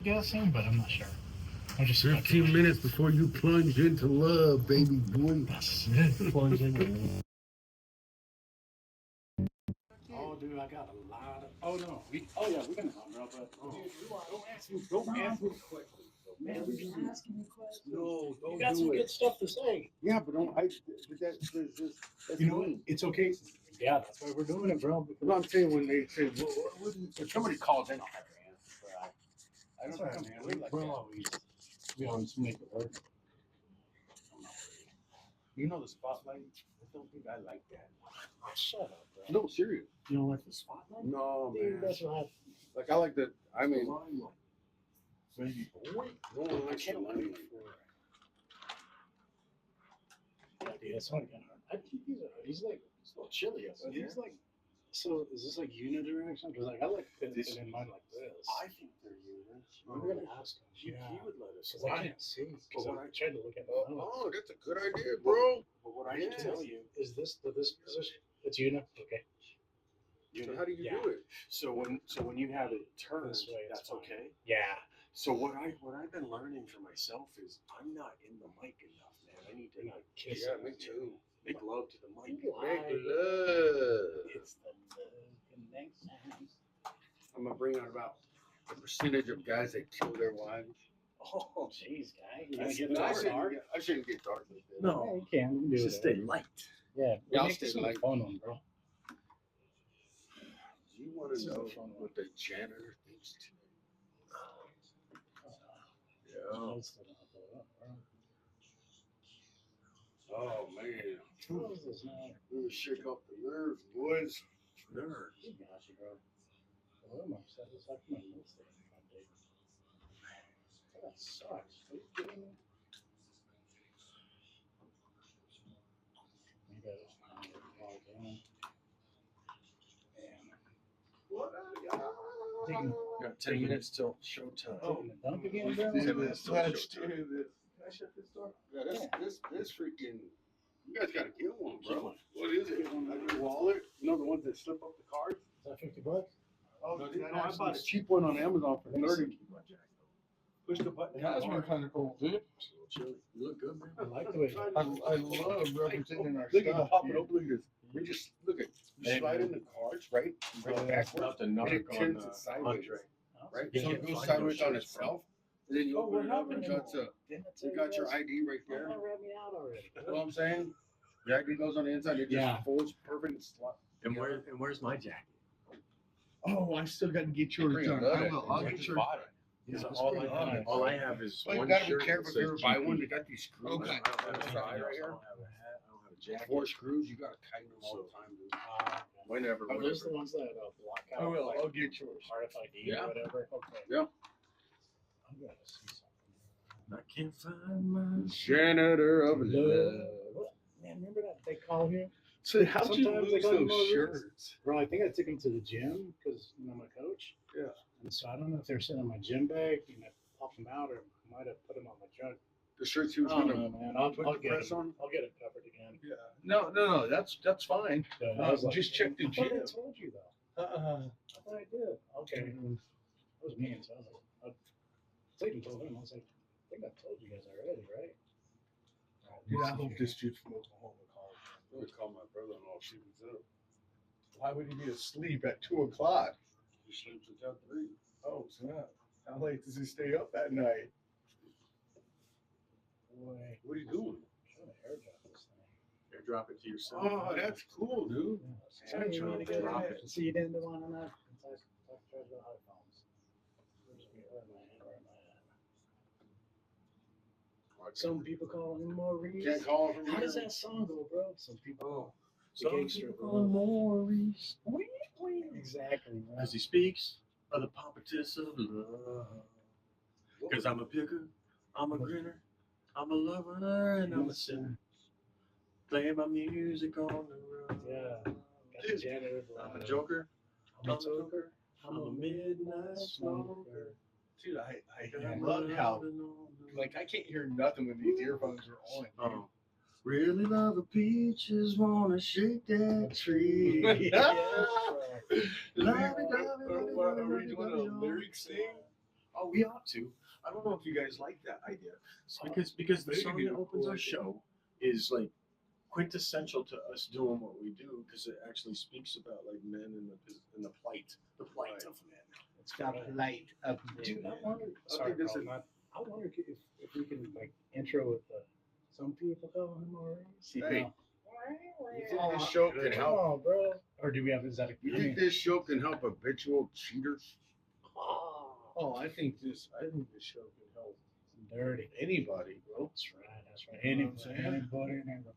guessing, but I'm not sure. I'm just 15 minutes before you plunge into love, baby boy. That's it. Plunge in. Oh, dude, I got a lot of. Oh no. We're gonna talk, bro. But dude, don't ask me. Don't ask me questions. Man, we're just asking you questions. No, don't You got some do good it. stuff to say. Yeah, but don't. That's You know what? It's okay. Yeah, that's why we're doing it, bro. Because I'm saying when they say, well, if somebody calls in, I'll have to answer. I That's don't right, have man. to We, like we're that. always, we always make it work. I'm not worried. You know the spotlight? I don't think I like that. Shut up, bro. No, serious. You don't like the spotlight? No, Dude, man. that's what Like I like the. I mean, baby boy. no one likes the can't wait limelight. for it. Yeah, dude, that's funny. I think he's like, it's a little chilly up there. Yeah. He's like, so is this like unidirectional? Because like I like putting in mine like this. I think they're units. We're gonna ask him. He would let us. Because I can't see. Because But I tried to look at my notes. Oh, that's a good idea, bro. But what I can tell you is this position. It's uni. Okay. So how do you do it? So when you have it turned, This way, that's fine. okay. Yeah. So what I've been learning for myself is I'm not in the mic enough, man. I need to kiss. Yeah, me too. Make love to the mic. Make love. It's the love connection. I'm gonna bring out about the percentage of guys that kill their wives. Oh, jeez, guy. You're I gonna get dark. shouldn't get dark like that. No, you can. You can do Just it. stay light. Yeah, I'll stay light. Fun one, bro. You want to know what the janitor thinks today? Yeah. Oh man. What is this now? We'll shake off the nerves, boys. Nerves. You got you, bro. Well, I'm upset. It's like my little thing. That sucks. Are you kidding me? Maybe I just want to log in. Got 10 minutes till showtime. Oh, dunk again, bro? Let's do this. Can I shut this door? Yeah, this freaking. You guys gotta get one, bro. What is it? Like your wallet? You know the ones that slip up the cards? Is that $50? Oh, no, I bought a cheap one on Amazon for 30. Push the button. Yeah, that's been kind of cool, dude. You look good, man. I like the way I love representing our Look at stuff. pop it open. Look at this. We just look at you slide in the cards, right? Right backwards. And it turns it sideways. Right? So it goes sideways on itself. And then you open it up and you got your ID right there. Don't wrap me out already. You know what I'm saying? The ID goes on the inside. It just folds perfect. And where's my jacket? Oh, I still got to get yours done. I will. I'll get yours. Yeah, all I have is Well, you one gotta shirt. be careful if you ever buy one. They got these screws. Okay. I don't have a Right hat. I here. don't have a hat. I don't have a jacket. 4 screws. You gotta tighten them all the time, dude. Whenever. Are those the ones that block out? I will. like, I'll get yours. RFID Yeah. or whatever? Okay. Yeah. I'm going to see something. I can't find my Janitor of love. What? Man, remember that they call him? So how'd you Sometimes they lose call him those more shirts? Bro, I think I took him to the gym because I'm a coach. Yeah. And so I don't know if they're sitting in my gym bag and I popped them out or I might have put them on my trunk. The shirts he was I don't gonna know, man. I'll put the get press it. on. I'll get it covered again. Yeah. No. That's fine. So I was like, Just check the I thought I gym. told you though. Uh, I thought I did. Okay. That was mean. So I was like, I even told him. I was like, I think I told you guys already, right? dude, I hope this dude from Oklahoma calls. I'm gonna call my brother-in-law. See what's up. Why would he be asleep at 2 o'clock? He sleeps until 3. Oh, snap. How late does he stay up at night? Boy, What are you doing? I'm trying to airdrop this thing. airdrop it to yourself. Oh, that's cool, dude. Yeah, so you need to drop get it. it. See, you didn't do one on that. Talk about iPhones. Where am I at? Some people call him Maurice. Can't call him from How here. does that song go, bro? Some people. Some gangster, people bro. call him Maurice. Exactly, man. Because he speaks of the pompous of love. Because I'm a picker, I'm a grinner, I'm a lover, and I'm a sinner. Playing my music on the road. Yeah. Got the janitor. I'm a joker, I'm a joker. I'm a midnight smoker. Dude, I love how, like, I can't hear nothing when these earphones are on. Dude. Oh, really love the peaches, wanna shake that tree. Yeah. Are we doing a lyric thing? Oh, we ought to. I don't know if you guys like that idea. Because the song that opens our show is like quintessential to us doing what we do because it actually speaks about like men and the plight of men. It's got a light of Dude, I men. wonder. I Sorry, think this bro, is- I wonder if we can like intro with the some people call him already. See, Hey, no. You think this show can Come help? on, bro. Or do we have? Is that a? You think this show can help habitual cheaters? Oh, I think this show can help Dirty. anybody, bro. That's right. That's right. You know what I'm saying? Anybody and everybody.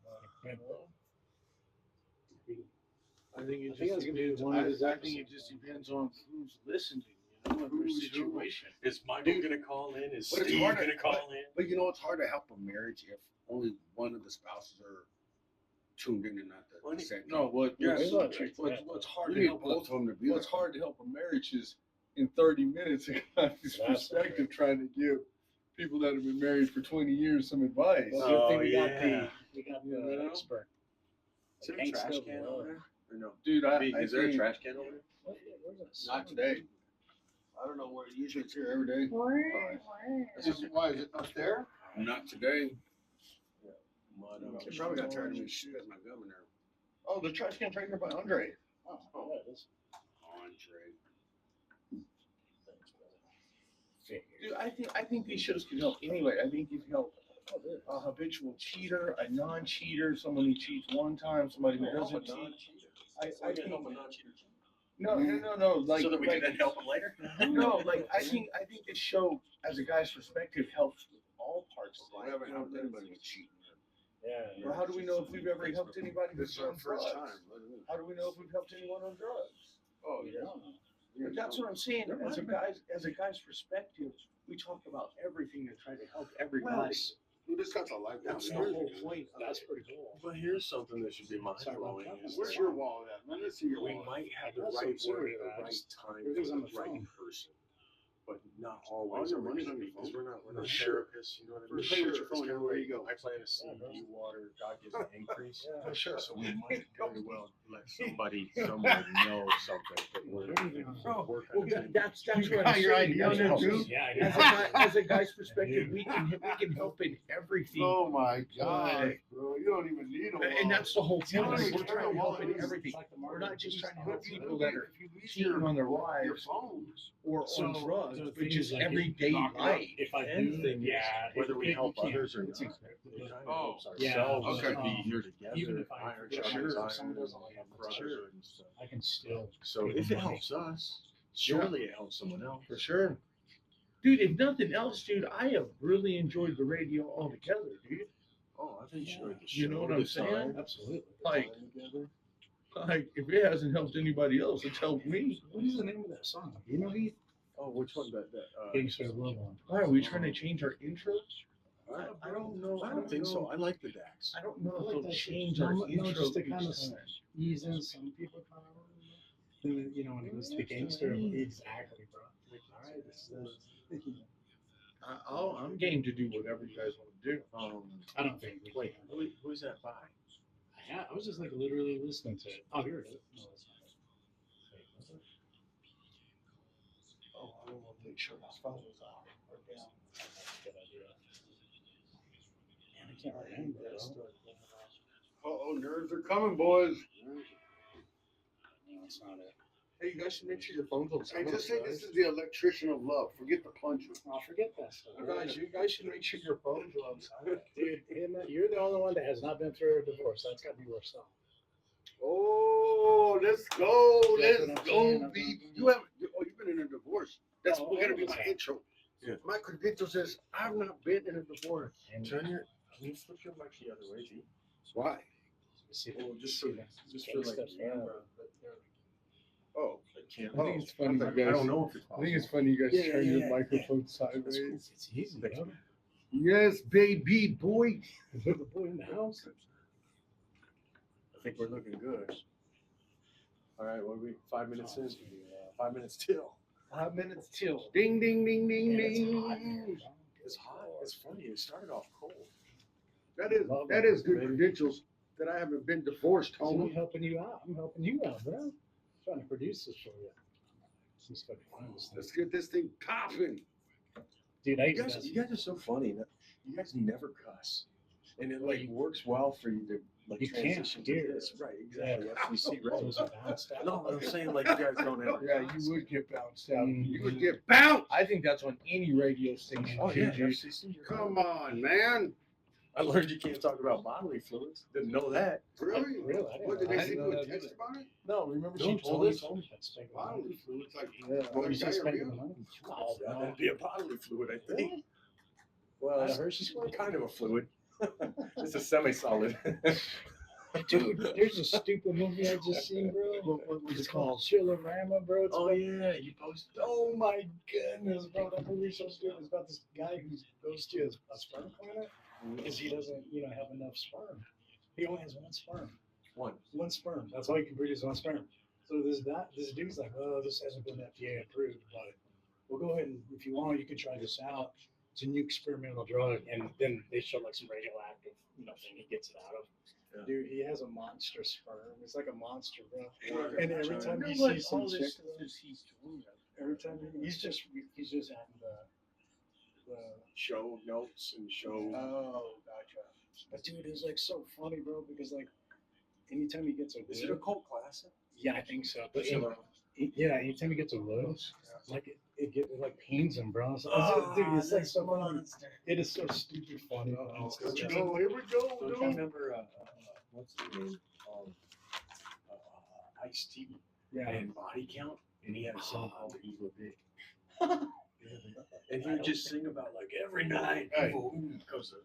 I think it I think just that's gonna be depends. one of his I think it episodes. just depends on who's listening, you know, and their Who's who. situation. Is Michael gonna call in? Is But it's Steve hard to- gonna call in? But you know, it's hard to help a marriage if only one of the spouses are tuned in and not the second. No, Yeah, what's hard You to need help both of them to be what's there. hard to help a marriage is in 30 minutes a guy's perspective trying to give people that have been married for 20 years some advice. Well, good thing Oh, we got yeah. the You know? expert. Is there a trash can over there? Or no? Dude, Is there a trash can over there? Not today. I don't know where usually it's here every day. Why is it not there? Not today. Mud You on the probably got floor. tired of me spitting my gum in there. Oh, the trash can's right here by Andre. Oh, yeah, it is. Andre. Dude, I think these shows can help anyway. I think it can help a habitual cheater, a non-cheater, someone who cheats one time, somebody who doesn't cheat. I think no. Like, So that we like, can then help them later? No, like I think this show, as a guy's perspective, helps with all parts of I life. haven't helped anybody with cheating. Yeah. Well, how do we know if we've ever helped anybody This who's is our on first drugs? time. How do we know if we've helped anyone on drugs? Oh, Yeah. But that's what I'm saying. As a guy's perspective, we talk about everything to try to help everybody. Dude, this got a life down That's the there. whole point. That's pretty cool. But here's something that should be mind blowing. Where's your wallet at? Man, let's see your We wallet. might have the That's so right absurd, word at the I right just- time everything's for on the the right phone. person, but not All always. your money's on your because phone? we're not Sure. therapists. You know what I For mean? sure. With your It's phone kinda everywhere like, you go. I plant a seed, bro. you water, God gives an increase. Yeah. Sure. So we might very well let somebody somewhere know something that we're Bro, working on. That's You what got I'm your saying. idea That's on what there, I'm too? saying. Yeah, As a guy's perspective, we can help in everything. Oh my God, bro! You don't even need a wallet. And that's the whole You point. don't Is even we're care trying to what help it in is. everything. It's like the We're not just trying to But help if you people look that at- are if you leave cheating on their your wives phones. or So, on drugs, the but thing just is, like, everyday knock it up. life. If I And do, thing is, yeah, whether we you help can't. others or It's not, a- it kind of Oh, helps yeah, ourselves okay. to be here together. Even if I iron forget, sharpens if iron, someone doesn't like it, brotherhood and stuff. I can still. So give if them it money. helps us, surely it helps someone else. For sure. Dude, if nothing else, dude, I have really enjoyed the radio altogether, dude. Oh, I think Yeah. sure. The You know show, what I'm the saying? time, Absolutely. Like, time together. like if it hasn't helped anybody else, it's helped me. What is the name of that song? Do you know Heath? Oh, which one? That Gangster Love one. Why are we trying to change our intro? I don't know. I don't think so. I like the Dax. I don't know I if like they'll that shit. change No, our no, intro just to each kind of time. ease in some people kind of. You know, when it goes to the gangster, exactly, bro. Like, all right, this is. I'm game to do whatever you guys want to do. I don't think we Wait, can. who's that by? I was just like literally listening to it. Oh, here it is. No, that's not it. Wait, was it? Oh, I don't want to make sure my phone is off or down. Good idea. Man, I can't remember. Oh, nerves are coming, boys. No, that's not it. Hey, you guys should make sure your phone's on Hey, silent. just say guys. this is the electrician of love. Forget the plunger. I'll forget that stuff. You guys should make sure your phone's on silent. Dude, you're the only one that has not been through a divorce. That's got to be worse off. Oh, let's go. That's Let's what I'm go, saying. B. You've been in a divorce. That's Oh, gonna be what's my that? intro. Yeah. My credential says I've not been in a divorce. And Can you flip your mic the other way, G? Why? see Oh, that. just see for that. just for like Gangsta stuff. camera. Oh, I can't. I think it's funny. I you guys, don't know if it's I think possible. it's funny you guys Yeah, turn yeah, your yeah, microphone That's sideways. cool. It's easy, Thanks, bro. man. yes, baby boy. Put the boy in the house. I think we're looking good. All right, what are we? 5 minutes in? 5 minutes till. 5 minutes till. Ding, ding, ding, ding, Yeah, it's hot in here, ding. bro. It's hot. It's funny. It started off cold. That is good credentials that I haven't been divorced, I'm homie. helping you out. I'm helping you out, bro. Trying to produce this for you. Just gotta find this thing. Let's get this thing popping. Dude, I You used guys, to you guys are so funny. You guys never cuss, and it like works well for you to like You can't transition to hear. this. Right, exactly. Yeah. FCC, right? Those are bounced out. No, but I'm saying like you guys don't ever. Yeah, cuss. you would get bounced out. Mm. You would get bounced. I think that's on any radio station. Oh yeah, Dude. FCC. You're Come right. on, man. I learned you can't talk about bodily fluids. Didn't know that. Really? Really? I didn't What did know they that. send you a text about it? No, remember No, she told Tony us. told me that spending money. Bodily fluids, like What was he diarrhea? spending the money? Oh, that'd be a bodily fluid, I think. Really? Well, I heard she's kind of a fluid. It's a semi-solid. Dude, there's a stupid movie I just seen, bro. What was it called? Chillerama, bro. It's Oh about- yeah, you posted. Oh my goodness, bro. That movie's so stupid. It's about this guy who goes to a sperm planet because he doesn't, have enough sperm. He only has one sperm. One sperm. That's all he can produce, one sperm. So this dude's like, oh, this hasn't been FDA approved, but we'll go ahead and if you want, you can try this out. It's a new experimental drug, and then they show like some radioactive, thing he gets it out of. Yeah. Dude, he has a monster sperm. It's like a monster, bro. Yeah. And every time he What sees some all chick, this is he's doing. every time he's just having the Show notes and show. Oh, gotcha. but dude, it's like so funny, bro, because like anytime he gets a Is it a cult classic? yeah, I think so. But Chillerama. yeah, anytime he gets a load, like it like pains him, bro. So, dude, it's like so funny. It is so stupid funny. Here we go. Here we go. Don't you dude. remember what's the name? Ice-T Yeah. and Body Count, and he had a song called "The Evil Dick." And he would just sing about like every night. Hey. Evil, goes up.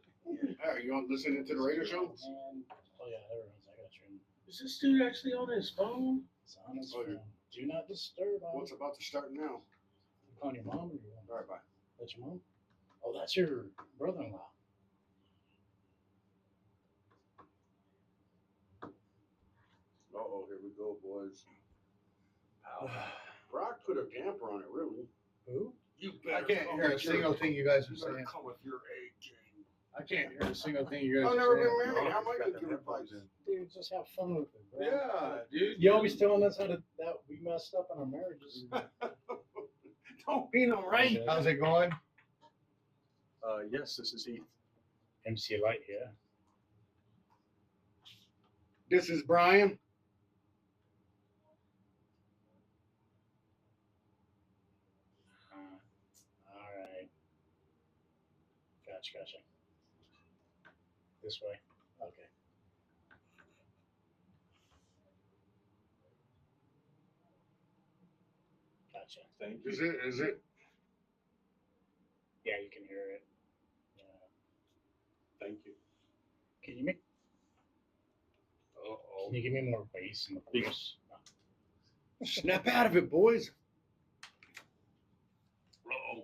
Hey, you want listening to the radio show? And, oh yeah, there it is. I got you. Is this dude actually on his phone? It's on his Okay. phone. Do not disturb. What's about to start now? On your mom or your All right, bye. That's your mom? Oh, that's your brother-in-law. Uh-oh, here we go, boys. Brock put a damper on it, really. Who? You I better can't come hear a with your- single thing you guys are You better saying. come with your A game. I can't hear a single thing you guys I've are never saying. been married. How am I Got gonna the give headphones advice? Dude, just have fun with it, bro. Yeah, dude. You always telling us that we messed up in our marriages. Don't beat him, right? How's it going? Yes, this is Heath. MC Light, yeah. This is Brian. All right. Gotcha. This way. Okay. Gotcha. Thank you. Is it? Yeah, you can hear it. Yeah. Thank you. Can you make? Uh-oh. Can you give me more bass in the voice? Snap out of it, boys. Uh-oh.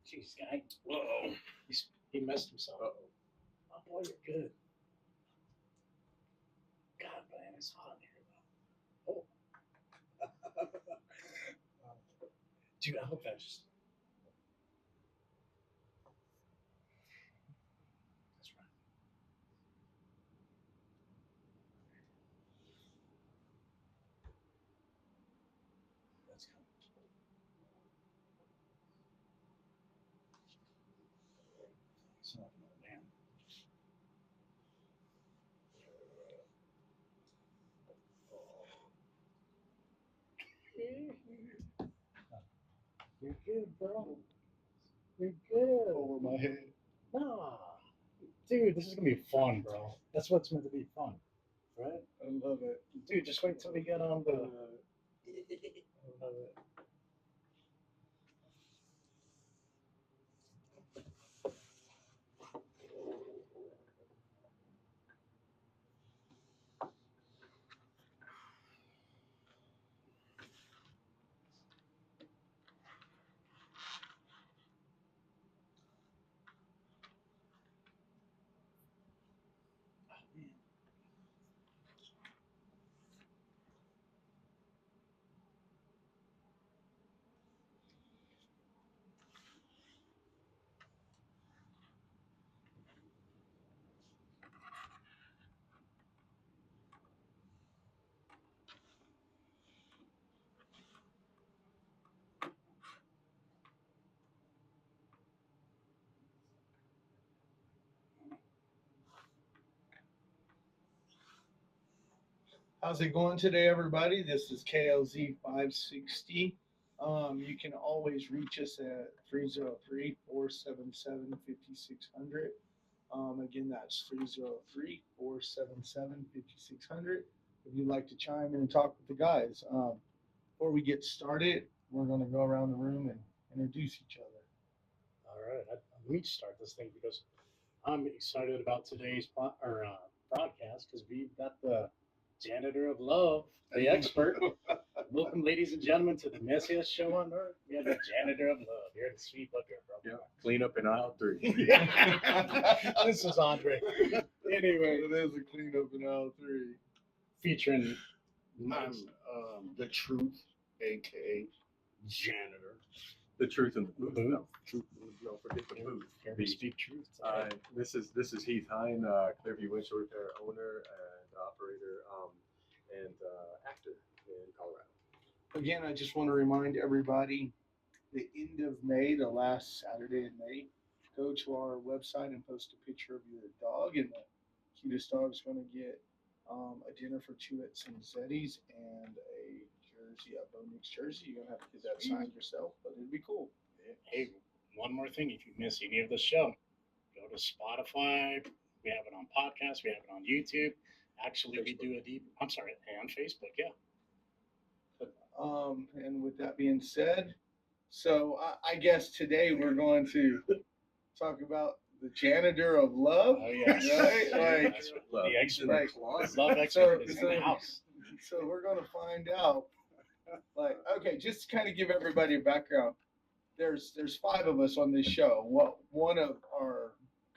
Jeez, guy. Uh-oh. He messed himself. Uh-oh. Oh boy, you're good. God, man, it's hot in here though. Oh. Dude, I hope that's just. That's right. That's coming. It's not man. You're good, bro. You're good. Over my head. Nah. Dude, this is gonna be fun, bro. That's what's meant to be fun. Right? I love it. Dude, just wait till we get on the. I love it. How's it going today, everybody? This is KLZ 560. You can always reach us at 303-477-5600. Again, that's 303-477-5600. If you'd like to chime in and talk with the guys. Before we get started, we're going to go around the room and introduce each other. All right, let me start this thing because I'm excited about today's broadcast because we've got the janitor of love, the expert. Welcome, ladies and gentlemen, to the messiest show on earth. We have the janitor of love here to sweep up your problem. Yeah, clean up in aisle 3. This is Andre. Anyway, It is a cleanup in aisle 3. featuring I'm the truth, aka janitor. The truth in the booth. Booth. No, truth. Don't forget the booth. Here we speak truth. Today. This is Heath Heine, Clearview Windshield Repair owner and operator, and actor in Colorado. Again, I just want to remind everybody the end of May, the last Saturday in May, go to our website and post a picture of your dog, and the cutest dog is going to get a dinner for two at Cinzetti's and a jersey, a Bo Nix jersey. You're going to have to get that signed yourself, but it'd be cool. Hey, one more thing. If you miss any of the show, go to Spotify. We have it on podcast. We have it on YouTube. Actually, we do and Facebook, yeah. And with that being said, so I guess today we're going to talk about the janitor of love. Oh, yes. Right? Like, That's what Love. the expert, Like, love expert is in so- the house. So we're going to find out. Like, okay, just to kind of give everybody a background. There's 5 of us on this show. Well, one of our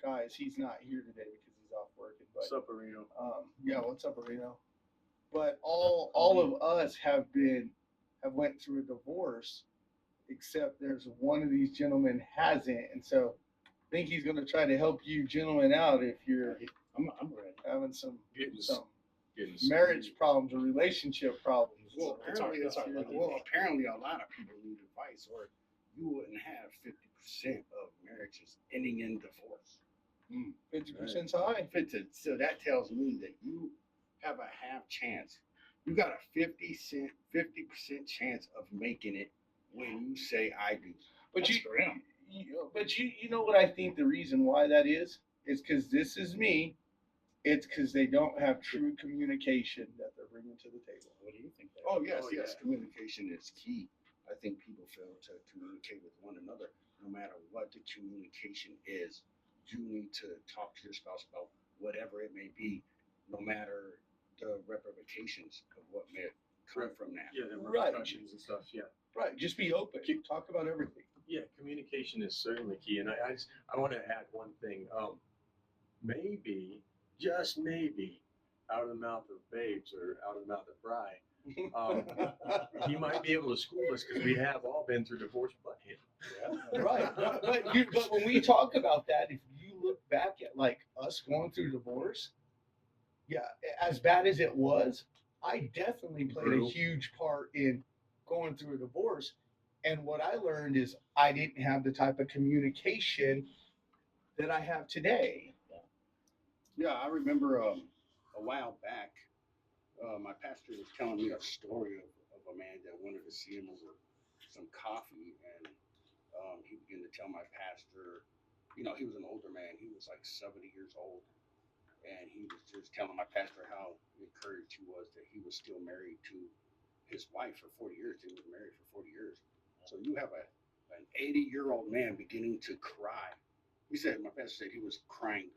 guys, he's not here today because he's off working. But What's up, Areno? yeah, what's up, Reno? But all of us have went through a divorce, except there's one of these gentlemen hasn't, and so I think he's going to try to help you gentlemen out if you're I'm ready. having some Getting marriage problems or relationship problems. Well, It's our- apparently, it's our lucky well, day. apparently, a lot of people need advice, or you wouldn't have 50% of marriages ending in divorce. 50% high. So that tells me that you have a half chance. You got a 50% chance of making it when you say I do. But That's grim. you know what I think the reason why that is because this is me. It's because they don't have true communication that they're bringing to the table. What do you think? Dave? Oh yes, Oh, yes. yeah. Communication is key. I think people fail to communicate with one another. No matter what the communication is, you need to talk to your spouse about whatever it may be, no matter the repercussions of what may come from that. Yeah, the Right. repercussions and stuff. Yeah. Right. Just be open. Talk about everything. Yeah, communication is certainly key, and I want to add one thing. Maybe, just maybe, out of the mouth of babes or out of the mouth of bride, he might be able to school us because we have all been through divorce, but him. Right. But when we talk about that, if you look back at like us going through divorce, yeah, as bad as it was, I definitely played a Brutal. huge part in going through a divorce. And what I learned is I didn't have the type of communication that I have today. Yeah, I remember a while back, my pastor was telling me a story of a man that wanted to see him over some coffee, and he began to tell my pastor, he was an older man, he was like 70 years old, and he was just telling my pastor how encouraged he was that he was still married to his wife for 40 years. He was married for 40 years. So you have an 80-year-old man beginning to cry. My pastor said he was crying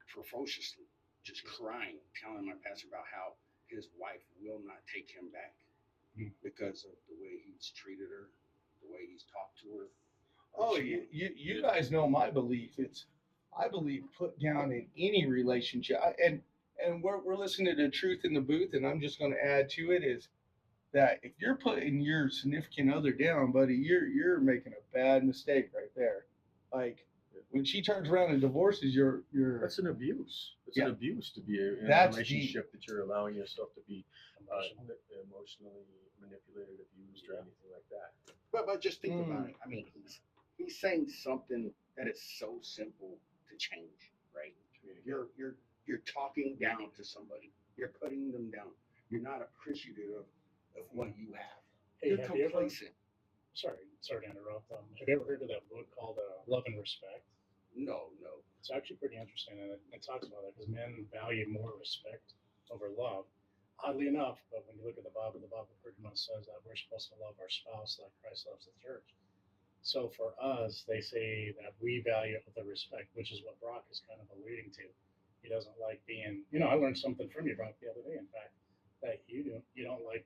ferociously, just crying, telling my pastor about how his wife will not take him back because of the way he's treated her, the way he's talked to her. Oh, you guys know my belief. I believe put down in any relationship, and we're listening to the truth in the booth, and I'm just going to add to it is that if you're putting your significant other down, buddy, you're making a bad mistake right there. Like when she turns around and divorces your That's an abuse. It's Yeah. an abuse to be in a That's relationship that you're allowing yourself to be emotionally manipulated, abused, or anything like that. But just think about it. I mean, he's saying something that is so simple to change, right? You're talking down to somebody. You're putting them down. You're not appreciative of what you have. Hey, You're have you ever, complacent. sorry to interrupt. Have you ever heard of that book called Love and Respect? No, no. It's actually pretty interesting, and it talks about that because men value more respect over love. Oddly enough, but when you look at the Bible pretty much says that we're supposed to love our spouse like Christ loves the church. So for us, they say that we value the respect, which is what Brock is kind of alluding to. He doesn't like being, I learned something from you, Brock, the other day. In fact, that you don't like,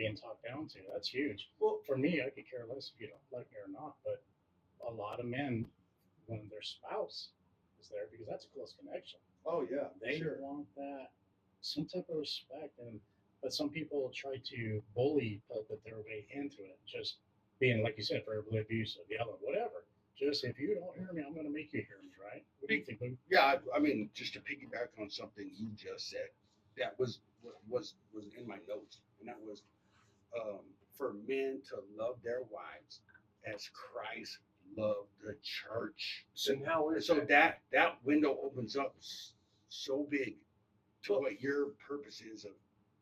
being talked down to. That's huge. Well, for me, I could care less if you don't like me or not. But a lot of men, when their spouse is there, because that's a close connection, Oh, yeah, they sure. want that some type of respect. But some people try to bully pulpit their way into it, just being, like you said, verbally abusive, yelling, whatever. Just if you don't hear me, I'm going to make you hear me, right? What do you think, Lou? Yeah, I mean, just to piggyback on something you just said, that was in my notes, and that was for men to love their wives as Christ loved the church. So that window opens up so big to what your purpose is of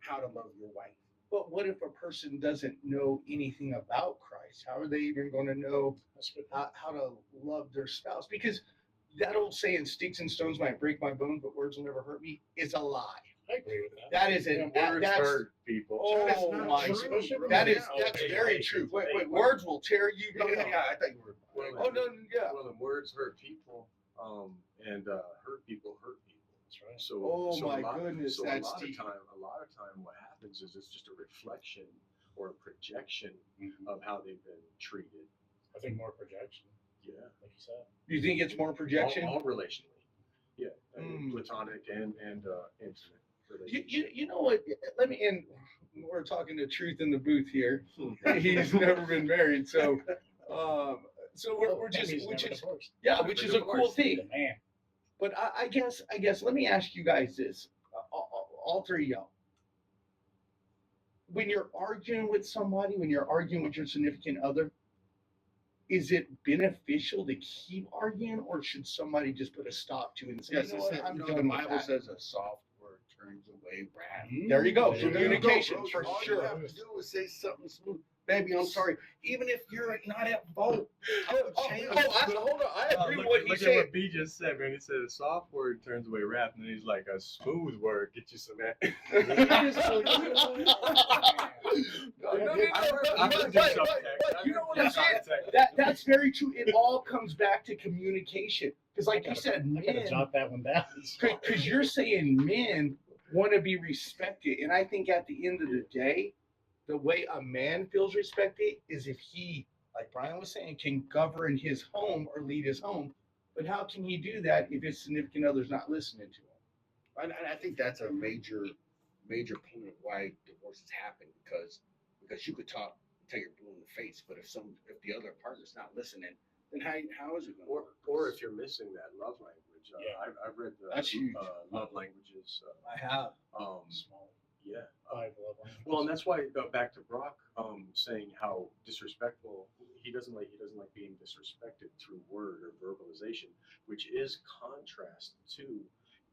how to love your wife. But what if a person doesn't know anything about Christ? How are they even going to know how to love their spouse? Because that old saying, sticks and stones might break my bones, but words will never hurt me, is a lie. I agree with that. That is Words hurt people. Oh my! true. That's Hey, very hey, true. hey, words will tear you Yeah, down. I thought you were. Oh no, yeah. Well, the words hurt people, and hurt people hurt people. That's right. So, Oh so my a lot, goodness, so that's a lot deep. of time, what happens is it's just a reflection or a projection Mhm. of how they've been treated. I think more projection, Yeah, like you said. Do you think it's more projection? all relationally. Yeah, Mm. platonic and intimate. You know what? Let me in. We're talking the truth in the booth here. He's never been married, so we're That just means which never is divorced. yeah, which is a cool thing. The man. But I guess let me ask you guys this, all three of y'all. When you're arguing with somebody, when you're arguing with your significant other, is it beneficial to keep arguing, or should somebody just put a stop to it and say, Yes, you know what, I'm the done with Bible that. says a soft word turns away wrath. There you go. There you go, Communication bro. for All sure. you have to do is say something smooth. Baby, I'm sorry. Even if you're not at fault, Hold on. I agree with what he look said. at what B just said, man. He said a soft word turns away wrath, and then he's like, a smooth word get you some. You know what I'm saying? That's very true. It all comes back to communication. Because, like you said, I gotta men. jot that one down. Because you're saying men want to be respected, and I think at the end of the day, the way a man feels respected is if he, like Brian was saying, can govern his home or lead his home. But how can he do that if his significant other's not listening to him? and I think that's a major point of why divorces happen because you could talk until you're blue in the face, but if the other partner's not listening, then how is it going to work? Or if you're missing that love language. I've read the That's huge. love languages. I have. Small. Yeah. 5 love languages. Well, and that's why back to Brock saying how disrespectful he doesn't like being disrespected through word or verbalization, which is contrast to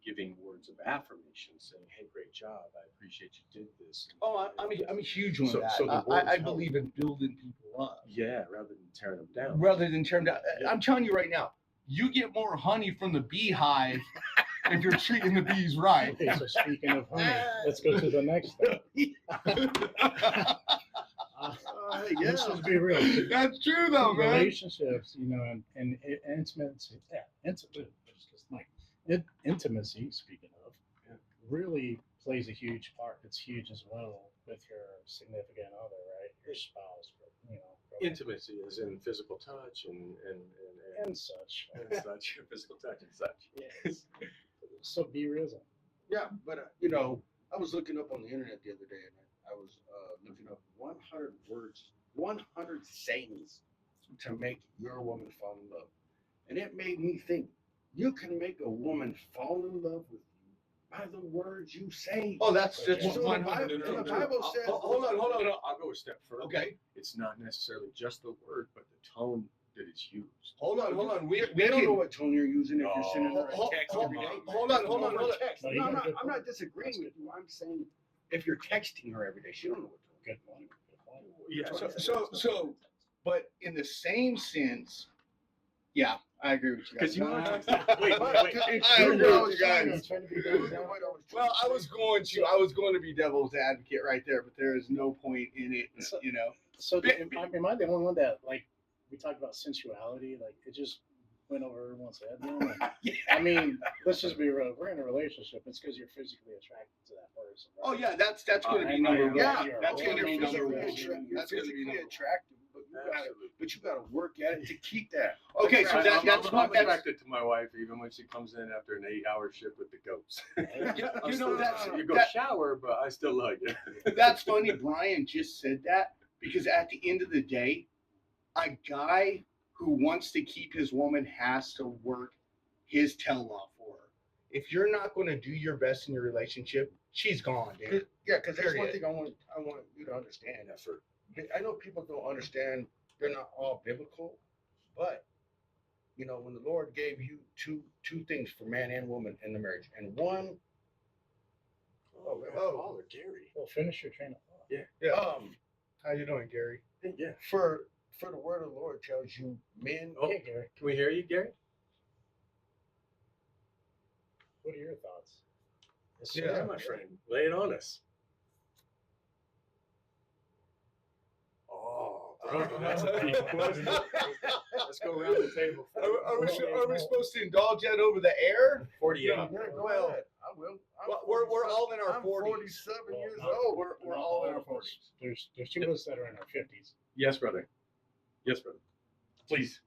giving words of affirmation, saying, "Hey, great job! I appreciate you did this." Oh, I'm a huge one. So that. the words I help. believe in building people up Yeah, rather than tearing them down. rather than tearing down. Yeah. I'm telling you right now, you get more honey from the beehive if you're treating the bees right. Okay, so speaking of honey, let's go to the next thing. Let's just be real. That's true though, man. Relationships, and intimacy, intimacy, speaking of, really plays a huge part. It's huge as well with your significant other, right? Your spouse, Intimacy is in physical touch and such. and such, physical touch and such. Yes. So be real. Yeah, but I was looking up on the internet the other day, and I was looking up 100 words, 100 sayings to make your woman fall in love, and it made me think you can make a woman fall in love with you by the words you say. Oh, that's So the 100. Bible says. Hold on. I'll go a step further. Okay. It's not necessarily just the word, but the tone that it's used. Hold on. We don't know what tone you're using if you're sending her a text every day. Hold on. No, No, I'm not disagreeing with you. I'm saying if you're texting her every day, she don't know what tone. Good point. Yeah. So, but in the same sense, yeah, I agree with you. Because you want guys. to wait. I agree with you guys. Trying to be good. Well, I was going to be devil's advocate right there, but there is no point in it, you know. So am I the only one that, like, we talked about sensuality, like it just went over everyone's head? Then? Like, I mean, let's just be real. If we're in a relationship, it's because you're physically attracted to that person. Right? Oh yeah, that's going to be And number one. yeah, That's going to be number one. That's physically attractive, but you gotta work at it to keep that. Okay, so I'm that's attracted to my wife even when she comes in after an 8-hour shift with the goats. you know You go shower, but I still like it. that's funny. Brian just said that because at the end of the day, a guy who wants to keep his woman has to work his tail off for her. If you're not going to do your best in your relationship, she's gone, dude. Yeah, because there's one thing I want you to understand. I know people don't understand. They're not all biblical, but you know when the Lord gave you two things for man and woman in the marriage, and one. Gary. Well, finish your train of thought. Yeah. How you doing, Gary? Yeah. For the word of the Lord tells you men. Oh, Hey, Gary, can we hear you, Gary? what are your thoughts? Yeah, my friend. Lay it on us. Oh, that's a deep question. Let's go around the table. Are we supposed to indulge that over the air? 48. Yeah, go ahead. I will. We're all in our I'm 40s. 47 years Well, old. We're all in our 40s. There's two of us that are in our 50s. Yes, brother. Yes, brother. Please.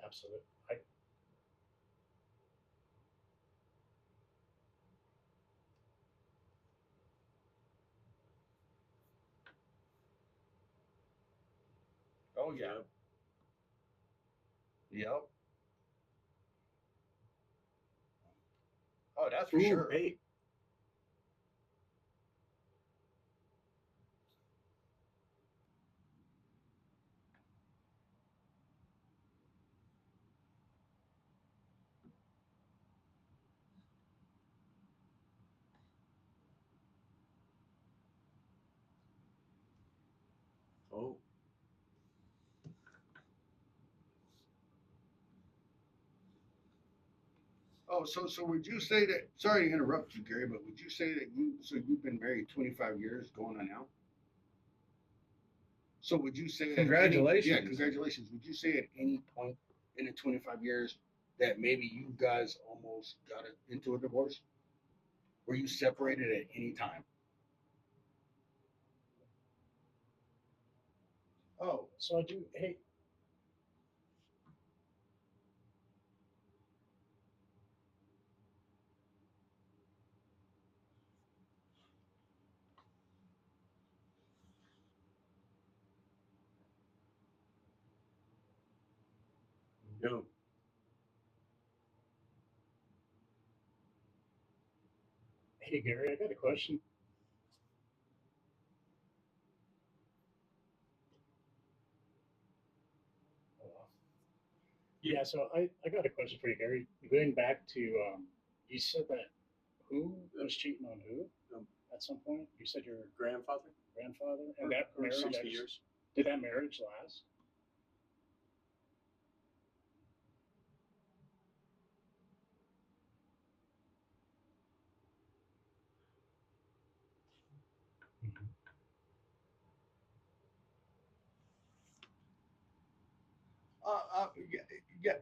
Absolutely. Oh yeah. Yep. Oh, that's for sure. Hey. Oh. Oh, so would you say that? Sorry to interrupt you, Gary, but would you say that you've been married 25 years, going on now? So would you say that Congratulations. congratulations. Would you say at any point in the 25 years that maybe you guys almost got into a divorce? Were you separated at any time? Oh, so I do. Hey, Yo. hey, Gary, I got a question. Yeah, so I got a question for you, Gary. Going back to, you said that who was cheating on who at some point? You said your Grandfather? grandfather, and that Or marriage 60 years. Did that marriage last? Yeah.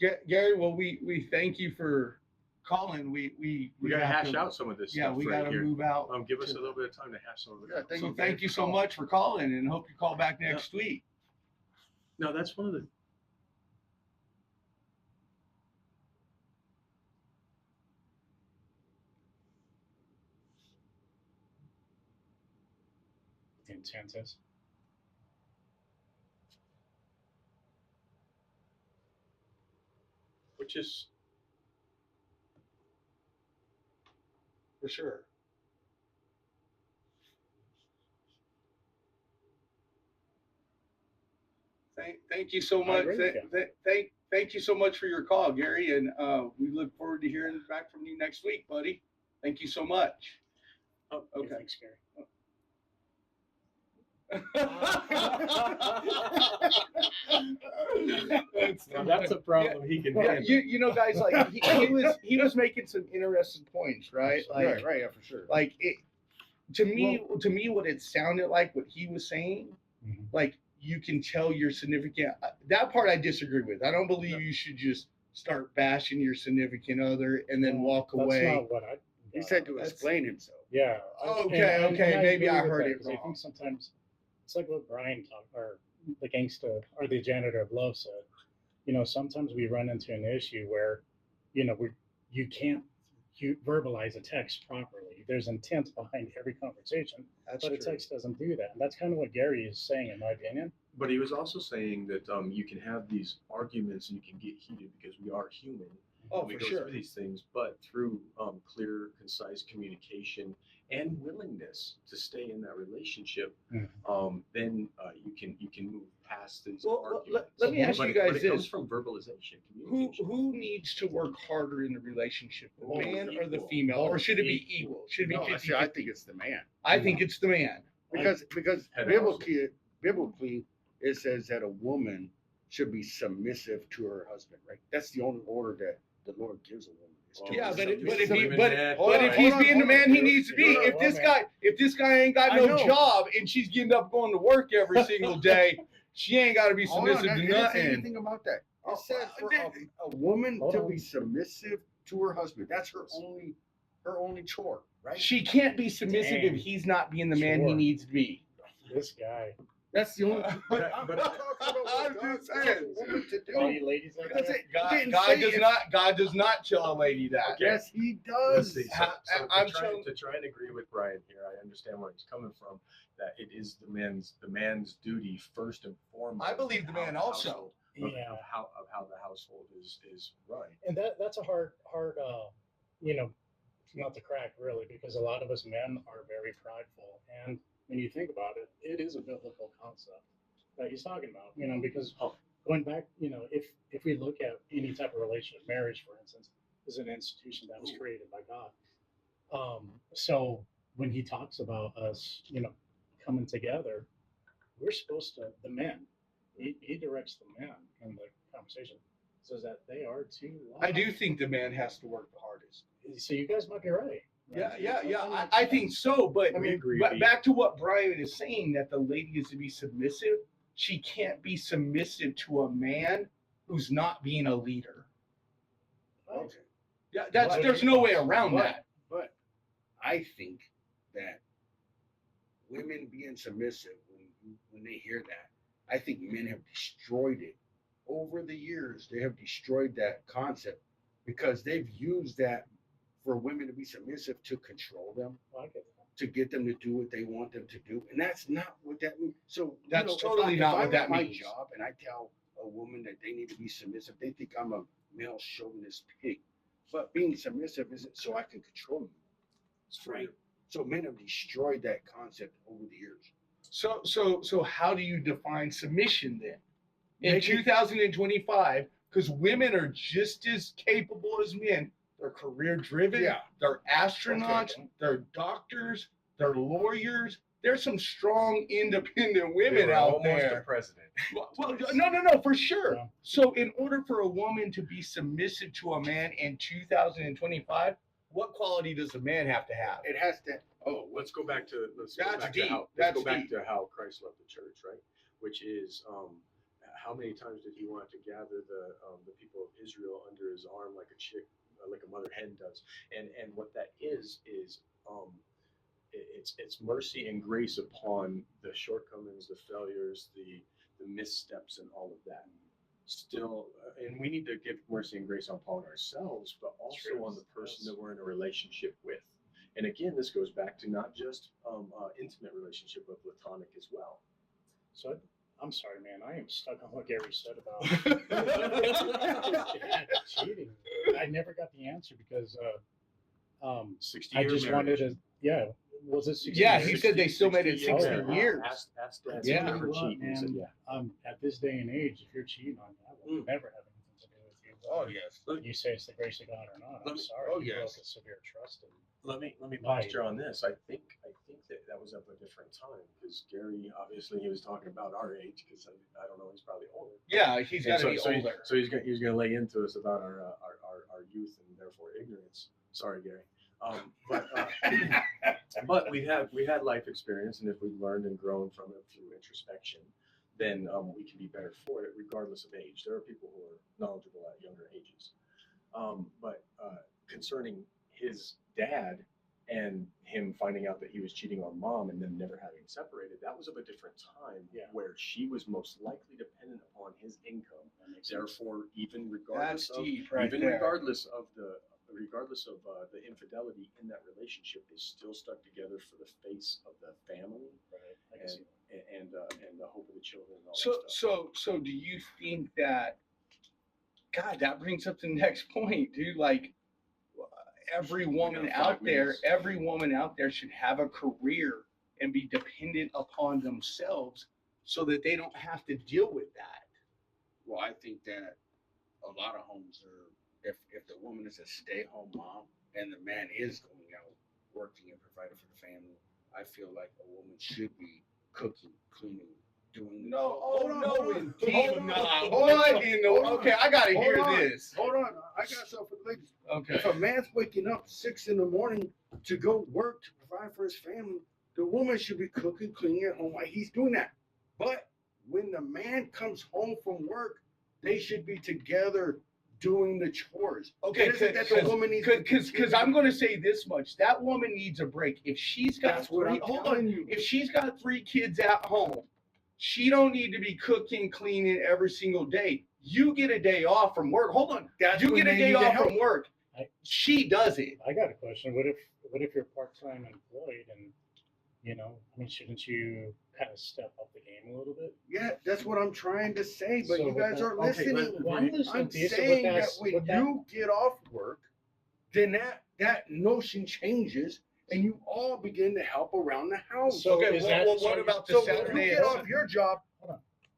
Gary, well, we thank you for calling. We gotta have hash to, out some of this yeah, stuff we right gotta here. move out. Give us a little bit of time to hash some of it out. So thank you so much for calling, and hope you call back next week. No, that's one of the. Incentives. Which is For sure. Thank you so much. agree with you. Thank you so much for your call, Gary, and we look forward to hearing back from you next week, buddy. Thank you so much. Oh, okay. Thanks, Gary. That's a problem he can handle. You know, guys, like he was making some interesting points, right? Like, right, yeah, for sure. Like it to me, what it sounded like, what he was saying, like you can tell your significant. That part I disagree with. I don't believe you should just start bashing your significant other and then walk away. That's not what I. He said to explain himself. Yeah. Okay. Maybe I heard it wrong. I think sometimes it's like what Brian talked, or the gangsta, or the janitor of love said. You know, sometimes we run into an issue where, you know, you can't verbalize a text properly. There's intent behind every conversation, but a text doesn't do that. And that's kind of what Gary is saying, in my opinion. But he was also saying that you can have these arguments and you can get heated because we are human. We go through these things, but through clear, concise communication and willingness to stay in that relationship, then you can move past these arguments. Let me ask you guys but it comes from verbalization, communication. Who needs to work harder in the relationship, the man or the female, or should it be equal? Should it be 50? I think it's the man. I think it's the man because biblically it says that a woman should be submissive to her husband, right? That's the only order that the Lord gives a woman. But if he's being the man he needs to be, if this guy ain't got no job and she's getting up going to work every single day, she ain't got to be submissive to nothing. Anything about that? It said for a woman to be submissive to her husband. That's her only chore, right? She can't be submissive if he's not being the man he needs to be. This guy. That's the only. But I'm not talking about what God tells a woman to do. Any ladies like that? God does not tell a lady that. Okay. Yes, He does. To try and agree with Brian here, I understand where he's coming from. That it is the man's duty first and foremost. I believe the man also. Of how the household is run. And that's a hard not to crack really, because a lot of us men are very prideful, and when you think about it, it is a biblical concept that he's talking about, because going back, if we look at any type of relationship, marriage, for instance, is an institution that was created by God. So when he talks about us, coming together, we're supposed to, the men, he directs the men in the conversation, says that they are too loud. I do think the man has to work the hardest. So you guys might be right. Yeah. I think so, but back to what Brian is saying, that the lady is to be submissive. She can't be submissive to a man who's not being a leader. Okay. Yeah, there's no way around that. But I think that women being submissive, when they hear that, I think men have destroyed it. Over the years, they have destroyed that concept because they've used that for women to be submissive to control them, to get them to do what they want them to do. And that's not what that means. So that's totally not what that means. My job, and I tell a woman that they need to be submissive, they think I'm a male chauvinist pig. But being submissive isn't so I can control you. Right? So men have destroyed that concept over the years. So how do you define submission then? In 2025, because women are just as capable as men. They're career driven. Yeah. They're astronauts. Okay. They're doctors. They're lawyers. There's some strong, independent women out there. Almost the president. Well, no, for sure. Yeah. So, in order for a woman to be submissive to a man in 2025, what quality does a man have to have? It has to. Let's go back to how Christ loved the church, right? Which is how many times did he want to gather the people of Israel under his arm like a chick, like a mother hen does? And what that is it's mercy and grace upon the shortcomings, the failures, the missteps, and all of that. Still, and we need to give mercy and grace upon ourselves, but also on the person that we're in a relationship with. And again, this goes back to not just intimate relationship, but platonic as well. So I'm sorry, man. I am stuck on what Gary said about cheating. I never got the answer because 60 I year just marriage. wanted to. Yeah, was it 60 Yeah, years? he said they still made it 60 Oh, wow. years. Ask Dad That's if really you ever what, cheat. And he said, man. yeah. At this day and age, if you're cheating on me, I will never have anything to do with you. Oh yes. You say it's the grace of God or not? I'm sorry. Oh, You yes. broke a severe trust in me. Let me posture on this. I think that was of a different time because Gary, obviously, he was talking about our age because I don't know, he's probably older. Yeah, he's got to be so older. So he's gonna lay into us about our youth and therefore ignorance. Sorry, Gary. But we had life experience, and if we've learned and grown from it through introspection, then we can be better for it, regardless of age. There are people who are knowledgeable at younger ages. But concerning his dad and him finding out that he was cheating on mom and then never having separated, that was of a different time where she was most likely dependent upon his income. Therefore, even regardless of the infidelity in that relationship, they still stuck together for the face of the family and the hope of the children. And all that stuff. So do you think that? God, that brings up the next point, dude. Like every woman out there should have a career and be dependent upon themselves so that they don't have to deal with that. Well, I think that a lot of homes are, if the woman is a stay-home mom and the man is going out working and providing for the family, I feel like a woman should be cooking, cleaning, doing. Okay, I gotta hear this. Hold on, I got something for the ladies. Okay. If a man's waking up 6 a.m. to go work to provide for his family, the woman should be cooking, cleaning at home while he's doing that. But when the man comes home from work, they should be together doing the chores. Okay, because I'm going to say this much: that woman needs a break. If she's got if she's got 3 kids at home, she don't need to be cooking, cleaning every single day. You get a day off from work. Hold on, you get a day off from work. She does it. I got a question. What if you're part-time employed and shouldn't you kind of step up the game a little bit? Yeah, that's what I'm trying to say, but you guys aren't listening. I'm saying that when you get off work, then that notion changes, and you all begin to help around the house. So what about the Saturday? You get off your job.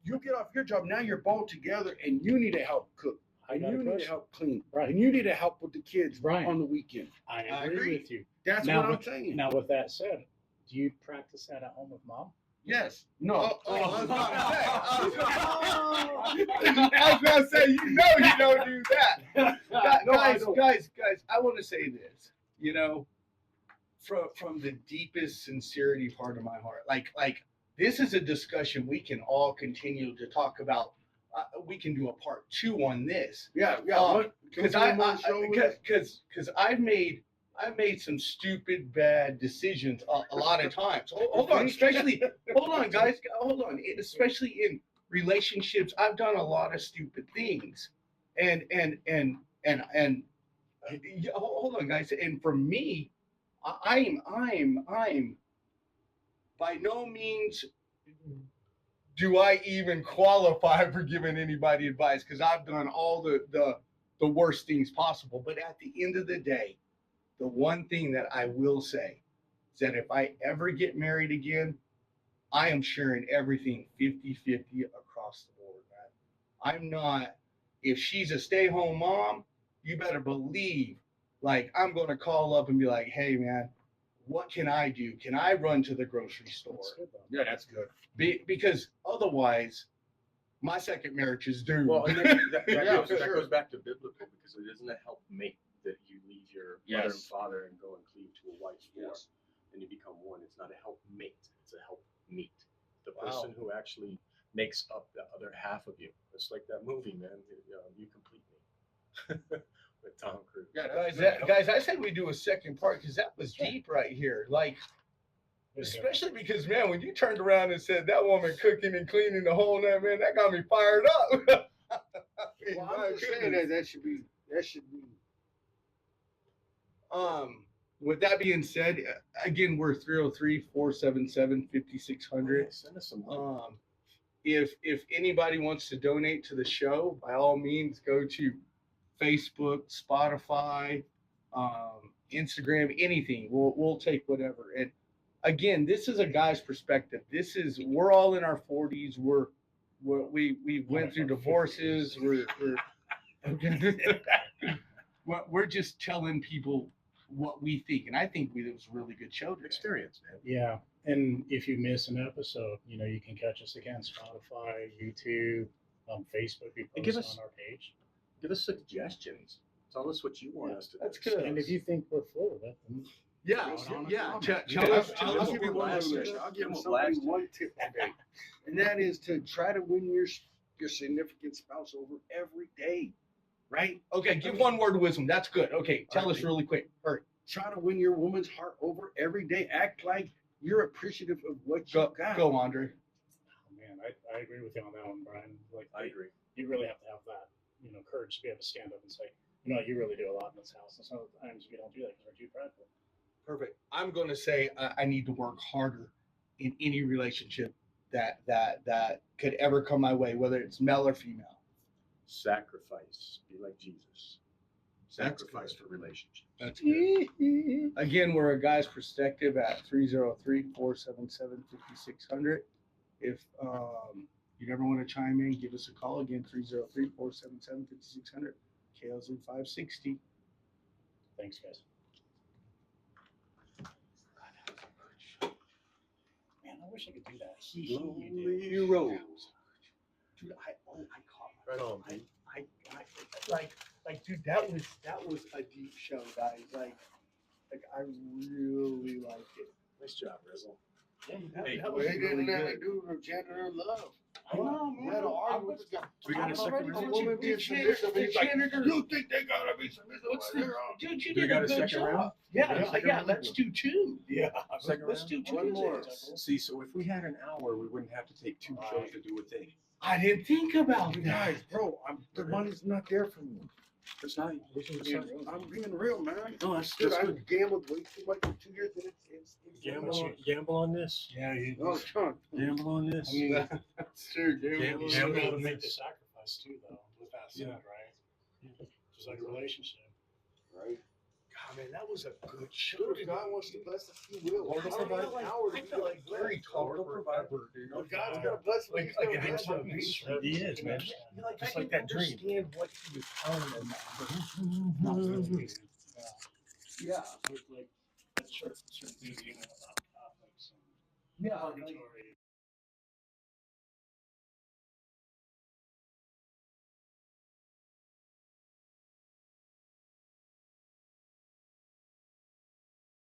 You get off your job. Now you're both together, and you need to help cook. And you need to help clean. Right. And you need to help with the kids on the weekend. I agree with you. That's what I'm saying. Now, with that said, do you practice that at home with mom? Yes. No. I was about to say, you don't do that. Guys, I want to say this, from the deepest sincerity part of my heart. Like this is a discussion we can all continue to talk about. We can do a part 2 on this. Yeah. Because I've made some stupid, bad decisions a lot of times. Hold on, guys. Especially in relationships, I've done a lot of stupid things, and hold on, guys. And for me, I'm by no means do I even qualify for giving anybody advice because I've done all the worst things possible. But at the end of the day, the one thing that I will say is that if I ever get married again, I am sharing everything 50-50 across the board, man. I'm not, if she's a stay-home mom, you better believe, like, I'm going to call up and be like, hey, man, what can I do? Can I run to the grocery store? Yeah, that's good. Because otherwise, my second marriage is doomed. Well, and that goes back to biblical because it isn't a helpmate that you leave your mother and father and go and cleave to a wife for, and you become one. It's not a helpmate; it's a helpmeet. The person who actually makes up the other half of you. It's like that movie, man. You complete me with Tom Cruise. Yeah, guys, I said we do a second part because that was deep right here. Like, especially because, man, when you turned around and said that woman cooking and cleaning the whole night, man, that got me fired up. Well, I'm just saying that should be. With that being said, again, we're 303-477-5600. Send us some money. If anybody wants to donate to the show, by all means, go to Facebook, Spotify, Instagram, anything. We'll take whatever. And again, this is a guy's perspective. We're all in our 40s. We went through divorces. We're just telling people what we think, and I think it was a really good show today. Experience, man. Yeah. And if you miss an episode, you can catch us again, Spotify, YouTube, Facebook. We post on our page. Give us suggestions. Tell us what you want us to do. That's good. And if you think we're full of it, then Tell us. I'll give you somebody one tip today, and that is to try to win your significant spouse over every day, right? Okay, give one word of wisdom. That's good. Okay, tell us really quick. Hurry. Try to win your woman's heart over every day. Act like you're appreciative of what you got. Go, Andre. Oh, man, I agree with you on that one, Brian. Like, I agree. You really have to have that, courage to be able to stand up and say, you really do a lot in this house. And sometimes we don't do that because we're too prideful. Perfect. I'm going to say I need to work harder in any relationship that could ever come my way, whether it's male or female. Sacrifice. Be like Jesus. Sacrifice for relationships. That's good. Again, we're a guy's perspective at 303-477-5600. If you ever want to chime in, give us a call. Again, 303-477-5600. KLZ 560. Thanks, guys. Man, I wish I could do that. Lonely road. Dude, I caught my Right on, man. Like, dude, that was a deep show, guys. Like I really liked it. Nice job, Rizzle. That They was didn't really let me good. do the janitor love. I know, man. We had to argue with the guy. We got a second round? Woman being submissive. He's like, you think they gotta be submissive? Dude, you Do we did got a a good second job. round? Yeah. Let's do two. Yeah. Second Let's round? do two. One more. See, so if we had an hour, we wouldn't have to take 2 shows to do a thing. I didn't think about You that. guys, bro, the money's not there for me. It's not. I'm being real, man. No, that's Dude, good. I've gambled way too much for 2 years, and it's Gamble on this. Yeah, No, Sean. Gamble on this. I mean, that's true, dude. Gamble. you still got to make the sacrifice too, though. With that said, Yeah. right? Just like a relationship. Right? God, man, that was a good show. Dude, if God wants to bless us, He will. Lord will provide. I feel like very tall forever, dude. God's gonna bless me. Like He's gonna an bless instant me. peace. He is, man. Just like that dream. Understand what he was telling them. Yeah. With like certain things, about topics and Yeah. purgatory.